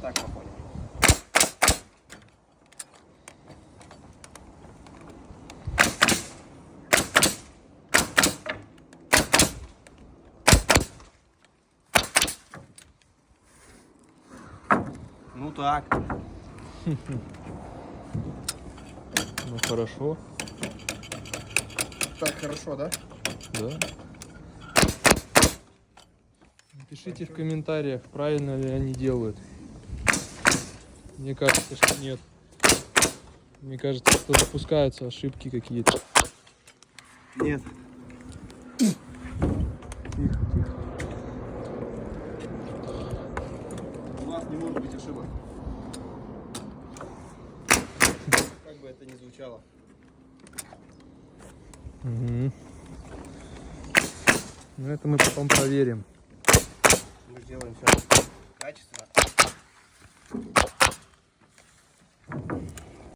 Так, походим. Ну так. Ну хорошо. Так хорошо, да? Да. Пишите в комментариях, правильно ли они делают. Мне кажется, что нет. Мне кажется, что допускаются ошибки какие-то. Нет. Тихо, тихо. У вас не может быть ошибок. Как бы это ни звучало. Угу. Ну это мы потом проверим. Мы сделаем все.